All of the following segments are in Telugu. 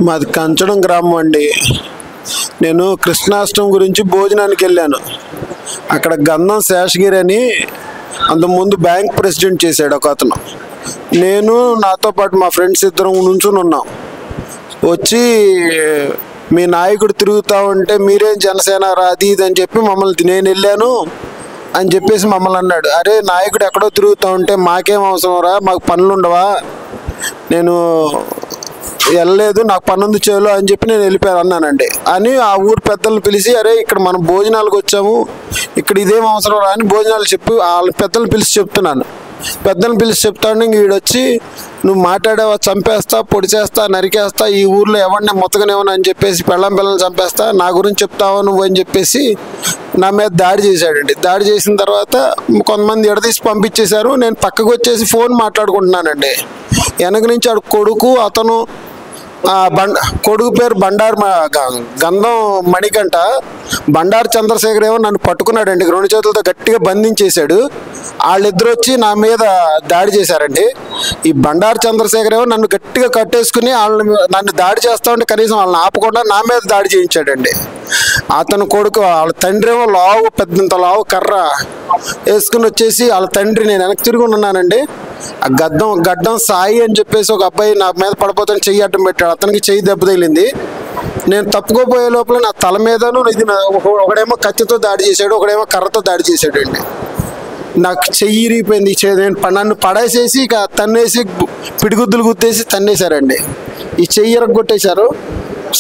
మాది కంచడం గ్రామం అండి. నేను కృష్ణాష్టమి గురించి భోజనానికి వెళ్ళాను. అక్కడ గంధం శేషగిరి అని అంతకుముందు బ్యాంక్ ప్రెసిడెంట్ చేశాడు ఒక అతను. నేను నాతో పాటు మా ఫ్రెండ్స్ ఇద్దరం నుంచుని ఉన్నాం. వచ్చి మీ నాయకుడు తిరుగుతూ ఉంటే మీరేం జనసేన రా అది ఇది అని చెప్పి మమ్మల్ని నేను వెళ్ళాను అని చెప్పేసి మమ్మల్ని అన్నాడు. అరే నాయకుడు ఎక్కడో తిరుగుతూ ఉంటే మాకేం అవసరం రా, మాకు పనులు ఉండవా, నేను వెళ్ళలేదు, నాకు పని ఉంది చేలో అని చెప్పి నేను వెళ్ళిపోయాను అన్నానండి. అని ఆ ఊరు పెద్దలను పిలిచి అరే ఇక్కడ మనం భోజనాలకు వచ్చాము, ఇక్కడ ఇదేం అవసరం రా అని భోజనాలు చెప్పి వాళ్ళ పెద్దలను పిలిచి చెప్తున్నాను. పెద్దలను పిలిచి చెప్తాను, ఇంక వీడొచ్చి నువ్వు మాట్లాడావా చంపేస్తా, పొడి చేస్తా, నరికేస్తా, ఈ ఊర్లో ఎవరిని మొత్తగానేమని అని చెప్పేసి పిల్లల్ని చంపేస్తా, నా గురించి చెప్తావా నువ్వు అని చెప్పేసి నా మీద దాడి చేశాడండి. దాడి చేసిన తర్వాత కొంతమంది ఎడదీసి పంపించేశారు. నేను పక్కకు వచ్చేసి ఫోన్ మాట్లాడుకుంటున్నానండి. వెనక నుంచి ఆడు కొడుకు, అతను కొడుకు పేరు గంధం మణికంట, బండారు చంద్రశేఖర్ ఏమో నన్ను పట్టుకున్నాడండి, 2 చేతులతో గట్టిగా బంధించేశాడు. వాళ్ళిద్దరు వచ్చి నా మీద దాడి చేశారండి. ఈ బండారు చంద్రశేఖర్ ఏమో నన్ను గట్టిగా కట్టేసుకుని నన్ను దాడి చేస్తా ఉంటే కనీసం వాళ్ళని ఆపకుండా నా మీద దాడి చేయించాడండి. అతను కొడుకు వాళ్ళ తండ్రి ఏమో లావు, పెద్దంత లావు కర్ర వేసుకుని వచ్చేసి వాళ్ళ తండ్రి, నేను వెనక్కి తిరిగి ఉన్నానండి. ఆ గడ్డం సాయి అని చెప్పేసి ఒక అబ్బాయి నా మీద పడిపోతాను చెయ్యి అడ్డం పెట్టాడు. అతనికి చెయ్యి దెబ్బ తగిలింది. నేను తప్పుకోపోయే లోపల నా తల మీదను ఇది ఒకడేమో కత్తితో దాడి చేశాడు, ఒకడేమో కర్రతో దాడి చేశాడు అండి. నాకు చెయ్యి ఇరిగిపోయింది. నన్ను పడేసేసి ఇక తన్నేసి పిడిగుద్దులు గుద్దేసి తన్నేశారండి. ఈ చెయ్యి ఇరగొట్టేశారు.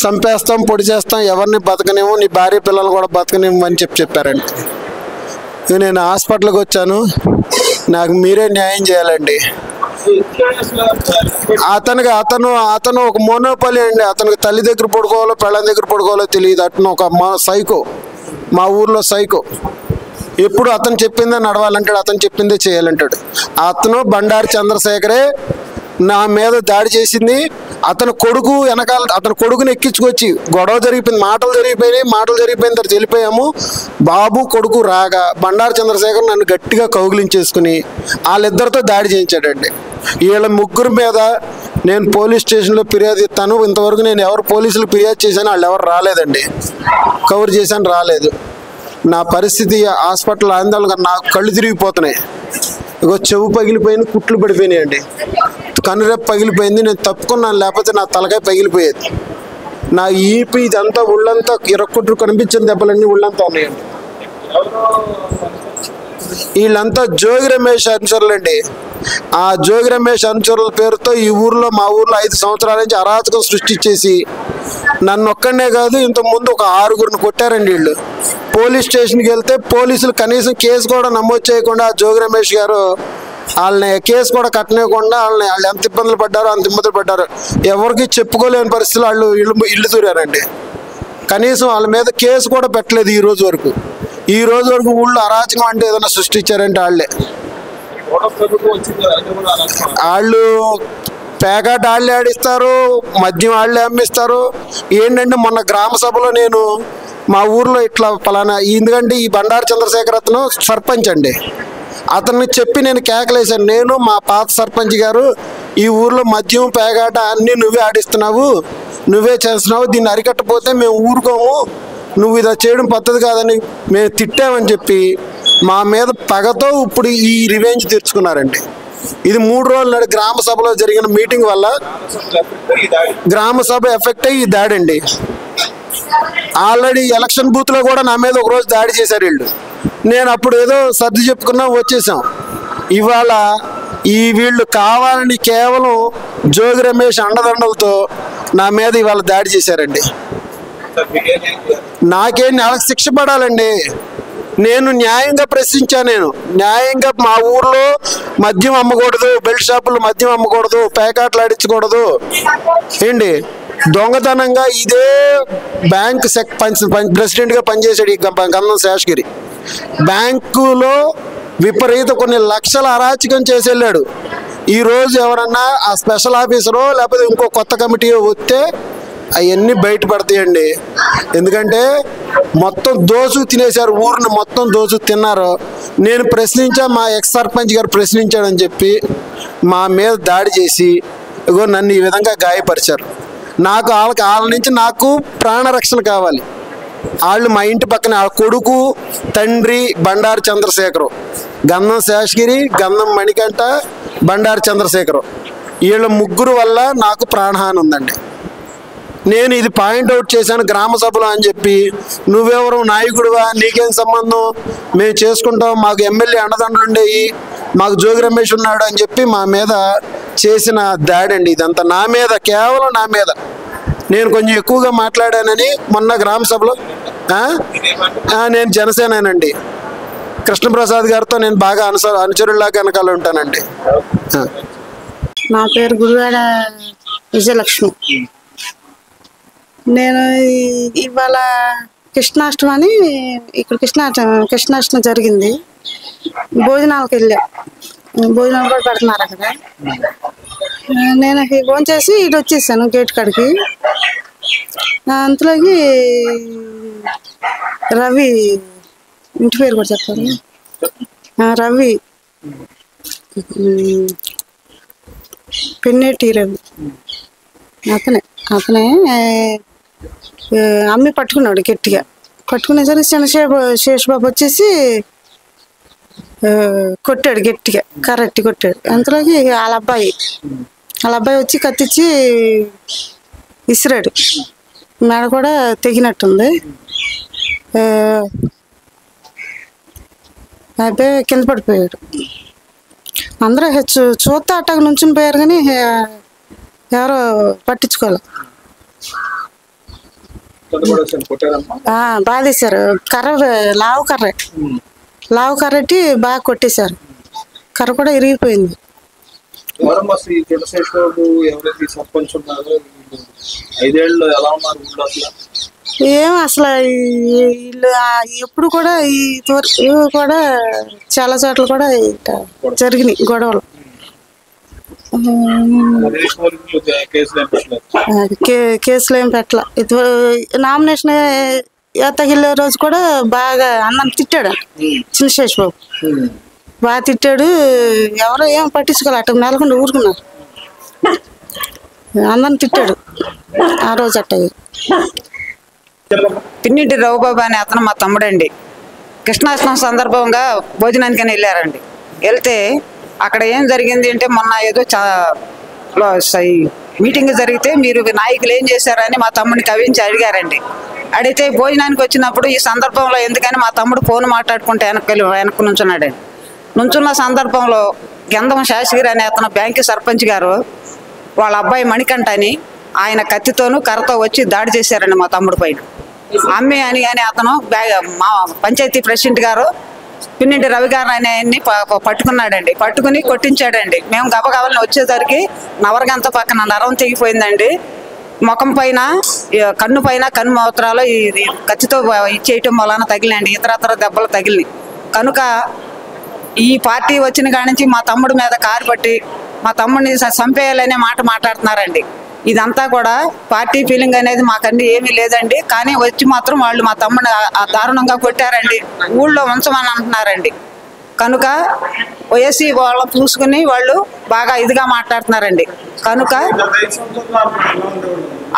చంపేస్తాం, పొడి చేస్తాం, ఎవరిని బతకనేమో, నీ భార్య పిల్లలు కూడా బతకనేమో అని చెప్పారండి. నేను హాస్పిటల్కి వచ్చాను. నాకు మీరే న్యాయం చేయాలండి. అతను ఒక మోనోపలి అండి. అతనికి తల్లి దగ్గర పడుకోవాలో పెళ్ళం దగ్గర పడుకోవాలో తెలియదు. అతను ఒక సైకో, మా ఊర్లో సైకో. ఎప్పుడు అతను చెప్పిందే నడవాలంటాడు, అతను చెప్పిందే చేయాలంటాడు. అతను బండారు చంద్రశేఖరే నా మీద దాడి చేసింది. అతని కొడుకు వెనకాల, అతని కొడుకుని ఎక్కించుకొచ్చి గొడవ జరిగిపోయింది, మాటలు జరిగిపోయిన తర్వాత వెళ్ళిపోయాము. బాబు కొడుకు రాగా బండారు చంద్రశేఖర్ నన్ను గట్టిగా కౌగిలించేసుకుని వాళ్ళిద్దరితో దాడి చేయించాడండి. వీళ్ళ ముగ్గురు మీద నేను పోలీస్ స్టేషన్లో ఫిర్యాదు ఇస్తాను. ఇంతవరకు నేను ఎవరు పోలీసులు ఫిర్యాదు చేశాను, వాళ్ళు ఎవరు రాలేదండి. కవర్ చేశాను, రాలేదు. నా పరిస్థితి హాస్పిటల్ ఆందోళన, నాకు కళ్ళు తిరిగిపోతున్నాయి. ఇగో చెవు పగిలిపోయింది, కుట్లు పడిపోయినాయండి, కనురెప్ప పగిలిపోయింది. నేను తప్పుకున్నాను, లేకపోతే నా తలకాయ పగిలిపోయేది. నా ఈపి ఇదంతా ఒళ్ళంతా ఇరక్కుట్లు కనిపించిన దెబ్బలన్నీ ఒళ్ళంతా ఉన్నాయండి. వీళ్ళంతా జోగి రమేష్ అనుచరులండి. ఆ జోగి రమేష్ అనుచరుల పేరుతో ఈ ఊర్లో, మా ఊర్లో 5 సంవత్సరాల నుంచి అరాచకం సృష్టించేసి నన్ను ఒక్కడనే కాదు ఇంతకుముందు ఒక 6గురిని కొట్టారండి. వీళ్ళు పోలీస్ స్టేషన్కి వెళ్తే పోలీసులు కనీసం కేసు కూడా నమోదు చేయకుండా జోగి రమేష్ గారు వాళ్ళని కేసు కూడా కట్టనేయకుండా వాళ్ళు ఎంత ఇబ్బందులు పడ్డారో అంత ఇబ్బందులు పడ్డారు. ఎవరికి చెప్పుకోలేని పరిస్థితులు వాళ్ళు ఇల్లు దూరారండి. కనీసం వాళ్ళ మీద కేసు కూడా పెట్టలేదు ఈ రోజు వరకు. ఊళ్ళో అరాచకం అంటే ఏదైనా సృష్టించారంటే వాళ్ళు పేకాట వాళ్ళే ఆడిస్తారు, మద్యం వాళ్ళే అమ్మిస్తారు. ఏంటంటే మొన్న గ్రామ సభలో నేను మా ఊర్లో ఇట్లా పలానా, ఎందుకంటే ఈ బండారు చంద్రశేఖర్ అతను సర్పంచ్ అండి, అతన్ని చెప్పి నేను కేకలేశాను. నేను మా పాత సర్పంచ్ గారు ఈ ఊర్లో మద్యం పేకాట అన్నీ నువ్వే ఆడిస్తున్నావు, నువ్వే చేస్తున్నావు, దీన్ని అరికట్టపోతే మేము ఊరుకోము, నువ్వు ఇలా చేయడం పద్ధతి కాదని మేము తిట్టామని చెప్పి మా మీద పగతో ఇప్పుడు ఈ రివెంజ్ తీర్చుకున్నారండి. ఇది 3 రోజుల నాడు గ్రామ సభలో జరిగిన మీటింగ్ వల్ల గ్రామ సభ ఎఫెక్ట్ అయ్యి ఈ దాడండి. ఆల్రెడీ ఎలక్షన్ బూత్లో కూడా నా మీద ఒక రోజు దాడి చేశారు వీళ్ళు. నేను అప్పుడు ఏదో సర్ది చెప్పుకున్నా వచ్చేసాం. ఇవాళ వీళ్ళు కావాలని కేవలం జోగి రమేష్ అండదండలతో నా మీద ఇవాళ దాడి చేశారండి. వాళ్ళకి శిక్ష పడాలండి. నేను న్యాయంగా ప్రశ్నించాను. నేను న్యాయంగా మా ఊర్లో మద్యం అమ్మకూడదు, బెల్ట్ షాపులు మద్యం అమ్మకూడదు, పేకాట్లు ఆడించకూడదు ఏంటి, దొంగతనంగా ఇదే బ్యాంక్ ప్రెసిడెంట్గా పనిచేశాడు ఈ గంధం శేషగిరి. బ్యాంకులో విపరీత కొన్ని లక్షల అరాచకం చేసి వెళ్ళాడు. ఈరోజు ఎవరన్నా ఆ స్పెషల్ ఆఫీసరో లేకపోతే ఇంకో కొత్త కమిటీ వస్తే అవన్నీ బయటపడతాయండి. ఎందుకంటే మొత్తం దోసు తినేశారు, ఊరిని మొత్తం దోసు తిన్నారు. నేను ప్రశ్నించా, మా ఎక్స్ సర్పంచ్ గారు ప్రశ్నించాడని చెప్పి మా మీద దాడి చేసి ఇగో నన్ను ఈ విధంగా గాయపరిచారు. వాళ్ళ నుంచి నాకు ప్రాణరక్షణ కావాలి. వాళ్ళు మా ఇంటి పక్కన ఆ కొడుకు తండ్రి బండారు చంద్రశేఖరు, గంధం శేషగిరి, గంధం మణికంఠ, బండారు చంద్రశేఖరు, వీళ్ళ ముగ్గురు వల్ల నాకు ప్రాణహాని ఉందండి. నేను ఇది పాయింట్అవుట్ చేశాను గ్రామ సభలో అని చెప్పి, నువ్వెవరు నాయకుడివా, నీకేం సంబంధం, మేము చేసుకుంటాం, మాకు ఎమ్మెల్యే అండదండలు ఉండేవి, మాకు జోగి రమేష్ ఉన్నాడు అని చెప్పి మా మీద చేసిన దాడండి. ఇదంతా నా మీద, కేవలం నా మీద. నేను కొంచెం ఎక్కువగా మాట్లాడానని మొన్న గ్రామ సభలో నేను జనసేనండి, కృష్ణప్రసాద్ గారితో నేను బాగా అనుచరుల్లాగా వెనకాల ఉంటానండి. నా పేరు గురువాడ విజయలక్ష్మి. నేను ఇవాళ కృష్ణాష్టమి అని ఇక్కడ కృష్ణాష్టమి జరిగింది. భోజనాలకు వెళ్ళా, భోజనాలు కూడా పెడుతున్నారు అక్కడ. నేను ఫోన్ చేసి ఇటు వచ్చేసాను గేట్ కాడికి. అంతలోకి రవి, ఇంటి పేరు కూడా చెప్పారు, రవి, పెన్నేటి రవి, అతనే అమ్మి పట్టుకున్నాడు గట్టిగా. పట్టుకునేసరికి శేషబాబు వచ్చేసి కొట్టాడు గట్టిగా, కరెక్ట్ కొట్టాడు. అంతలోకి వాళ్ళ అబ్బాయి వచ్చి కత్తిచ్చి విసిరాడు. మెడ కూడా తెగినట్టుంది. అబ్బాయి కింద పడిపోయాడు. అందరూ చూస్తే అట్టగా నుంచుని పోయారు కానీ ఎవరో పట్టించుకోవాలి. బాధేశారు. లావు కర్రెట్టి బాగా కొట్టేశారు. కర్ర కూడా ఇరిగిపోయింది. ఏం అసలు వీళ్ళు ఎప్పుడు కూడా కూడా చాలా చోట్ల కూడా జరిగినాయి గొడవలు. కేసులు ఏం పెట్టల. నామినేషన్ తగిలే రోజు కూడా బాగా అన్నం తిట్టాడు చిన్నశేషబాబు, బాగా తిట్టాడు. ఎవరో ఏం పట్టించుకోవాలి, అట్ట నెలకొండ ఊరుకున్నారు. అందరిని తిట్టాడు ఆ రోజు. అట్టగా పిన్నింటి రఘుబాబు అనే అతను మా తమ్ముడండి. కృష్ణాష్టమి సందర్భంగా భోజనానికని వెళ్ళారండి. వెళ్తే అక్కడ ఏం జరిగింది అంటే, మొన్న ఏదో మీటింగ్ జరిగితే మీరు నాయకులు ఏం చేశారని మా తమ్ముడిని కవించి అడిగారండి. అడిగితే భోజనానికి వచ్చినప్పుడు ఈ సందర్భంలో ఎందుకని మా తమ్ముడు ఫోన్ మాట్లాడుకుంటే వెనక్కు నుంచున్నాడండి. నుంచున్న సందర్భంలో గంధం శేషగిరి అనే అతను బ్యాంకు సర్పంచ్ గారు వాళ్ళ అబ్బాయి మణికంఠ అని ఆయన కత్తితోనూ కర్రతో వచ్చి దాడి చేశారండి మా తమ్ముడు పైన. అమ్మి అని అతను మా పంచాయతీ ప్రెసిడెంట్ గారు పిన్నింటి రవి గారు అని ఆయన్ని పట్టుకున్నాడండి. పట్టుకుని కొట్టించాడండి. మేము గబగబల్ని వచ్చేసరికి నవరగంత పక్కన నరం తెగిపోయిందండి. ముఖం పైన, కన్ను పైన, కన్ను మూత్రాలు ఈ కత్తితో ఇచ్చేయటం వలన తగిలినండి. ఇతరతర దెబ్బలు తగిలినాయి. కనుక ఈ పార్టీ వచ్చిన కాడి నుంచి మా తమ్ముడి మీద కారు పట్టి మా తమ్ముడిని చంపేయాలనే మాట మాట్లాడుతున్నారండి. ఇదంతా కూడా పార్టీ ఫీలింగ్ అనేది మాకన్నీ ఏమీ లేదండి. కానీ వచ్చి మాత్రం వాళ్ళు మా తమ్ముడిని దారుణంగా కొట్టారండి. ఊళ్ళో ఉంచమని అంటున్నారండి. కనుక వైఎస్సీ వాళ్ళని చూసుకుని వాళ్ళు బాగా ఇదిగా మాట్లాడుతున్నారండి. కనుక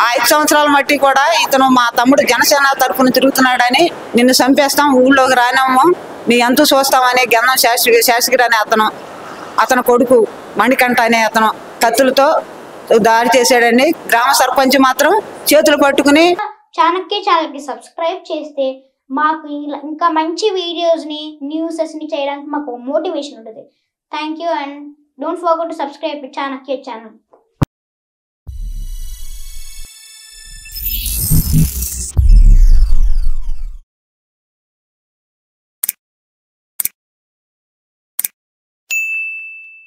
ఆ 5 సంవత్సరాల మట్టి కూడా ఇతను మా తమ్ముడు జనసేన తరఫున తిరుగుతున్నాడని, నిన్ను చంపేస్తాం, ఊళ్ళోకి రానేమో, నీ అంతు చూస్తామని గంధం శేషగిరి అనే అతను కొడుకు మణికంఠ అనే అతను కత్తులతో దాడి చేశాడండి. గ్రామ సర్పంచ్ మాత్రం చేతులు పట్టుకుని. చాణక్య ఛానల్కి సబ్స్క్రైబ్ చేస్తే మాకు ఇంకా మంచి వీడియోస్ని, న్యూసెస్ని చేయడానికి మాకు మోటివేషన్ ఉంటుంది. Thank you and don't forget to subscribe Chanakya channel.